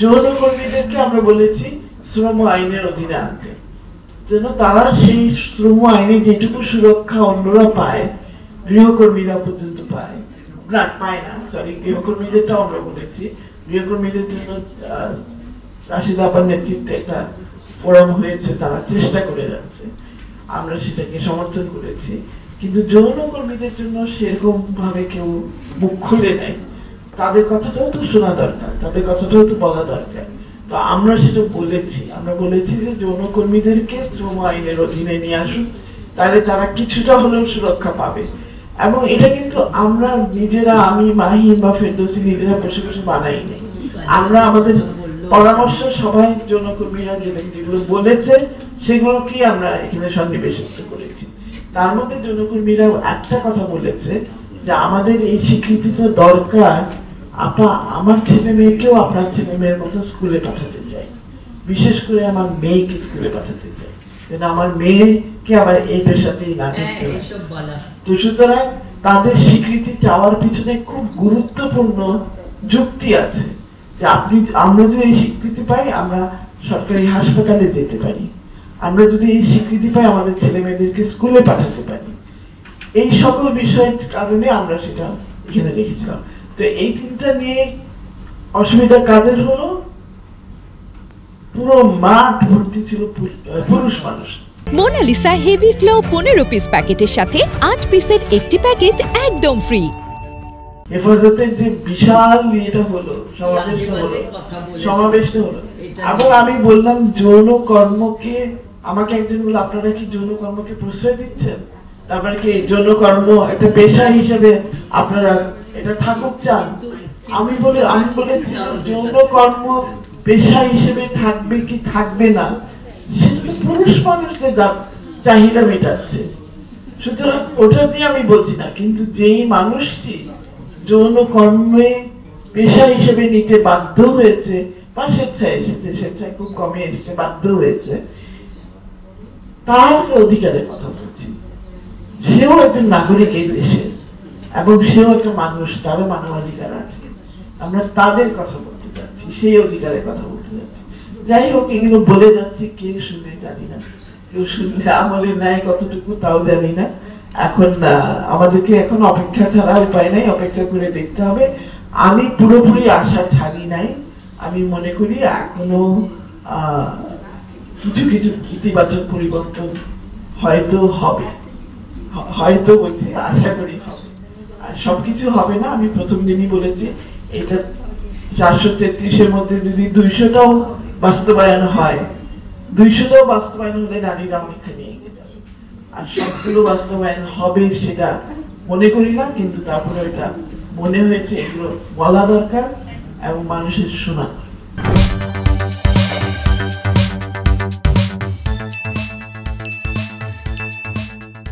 যৌনকর্মীদেরকে আমরা বলেছি শ্রম আইনের অধীনে আনতে, যেন তারা সেই শ্রম আইনে যেটুকু সুরক্ষা অন্যরা পায় গৃহকর্মীরা পর্যন্ত পায় না। সরি, গৃহকর্মীদেরটা আমরা বলেছি। গৃহকর্মীদের জন্য রাশিদা আপার নেতৃত্বে একটা ফোরাম হয়েছে, তারা চেষ্টা করে যাচ্ছে, আমরা সেটাকে সমর্থন করেছি। কিন্তু যৌনকর্মীদের জন্য সেরকম ভাবে কেউ মুখ খুলে নেয়, তাদের কথাটাও তো শোনা দরকার, তাদের কথাটাও তো বলা দরকার। তো আমরা সেটা বলেছি, আমরা বলেছি যে যৌনকর্মীদেরকে শ্রম আইনের অধীনে নিয়ে আসুন, তাহলে তারা কিছুটা হলেও সুরক্ষা পাবে। এবং এটা কিন্তু আমরা নিজেরা, আমি মাহিম বা ফেরদৌসী নিজেরা বসে বসে বানাই নেই, আমরা আমাদের পরামর্শ সবাই যৌনকর্মীরা যেগুলো বলেছে সেগুলোকে আমরা এখানে সন্নিবেশিত করেছি। তার মধ্যে যৌনকর্মীরা একটা কথা বলেছে যে আমাদের এই স্বীকৃতিটা দরকার, আমার ছেলে মেয়েকেও আপনার ছেলে মেয়ের মতো স্কুলে পাঠাতে চাই, বিশেষ করে আমার মেয়েকে স্কুলে পাঠাতে চাই, যেন আমার মেয়েকে আবার এই পেশাতেই না করতে হয়। তো সুতরাং তাদের স্বীকৃতি চাওয়ার পিছনে খুব গুরুত্বপূর্ণ যুক্তি আছে যে আমরা যদি এই স্বীকৃতি পাই আমরা সরকারি হাসপাতালে যেতে পারি, আমরা যদি এই স্বীকৃতি পাই আমাদের ছেলে মেয়েদেরকে স্কুলে পাঠাতে পারি। এই সকল বিষয়ের কারণে আমরা সেটা এখানে রেখেছিলাম। তো এই তিনটা নিয়ে অসুবিধা কাদের হলো? পুরো মাঠ ভর্তি ছিল পুরুষ মানুষ। মোনালিসা হেভি ফ্লো 15 পিস প্যাকেটের সাথে 8 পিসের একটি প্যাকেট একদম ফ্রি। হেফাজতের যে বিশাল এটা হলো, সমাবেশটা হলো, এবং আমি বললাম যৌন কর্মকে, আমাকে একজন বলল আপনারা কি যৌন কর্মকে প্রশ্রয় দিচ্ছেন, তারপরে কি যৌন কর্ম একটা পেশা হিসেবে আপনারা এটা থাকুক চান? আমি বলেছি যৌন কর্ম পেশা হিসেবে থাকবে কি থাকবে না সেটা তো পুরুষ মানুষদের চাহিদা মেটাচ্ছে, সুতরাং ওটা নিয়ে আমি বলছি না। কিন্তু যেই মানুষটি যৌন কর্মে পেশা হিসেবে নিতে বাধ্য হয়েছে বা স্বেচ্ছায় এসেছে, স্বেচ্ছায় খুব কমে এসেছে, বাধ্য হয়েছে, তার অধিকারের কথা বলছি। সেও একজন নাগরিক এই দেশে এবং সেও একটা মানুষ, তারও মানবাধিকার আছে, আমরা তাদের কথা বলতে চাচ্ছি, সেই অধিকারের কথা বলতে চাচ্ছি। যাই হোক, এগুলো বলে যাচ্ছে, কে শুনে জানি না, কেউ শুনলে আমলে নেয় কতটুকু তাও জানি না। এখন আমাদেরকে এখন অপেক্ষা ছাড়া উপায় নাই, অপেক্ষা করে দেখতে হবে। আমি পুরোপুরি আশা ছাড়ি নাই, আমি মনে করি এখনো কিছু কিছু ইতিবাচক পরিবর্তন হয়তো হবে, হয়তো বলছি, আশা করি হবে। আর সবকিছু হবে না, আমি প্রথম দিনই বলেছি এটা 433-এর মধ্যে যদি 200টাও বাস্তবায়ন হয়, 200টাও বাস্তবায়ন হলে নারীরা অনেকখানি এগিয়ে যাবে। আর সবগুলো বাস্তবায়ন হবে সেটা মনে করি না, কিন্তু তারপরে এটা মনে হয়েছে এগুলো বলা দরকার এবং মানুষের শোনা।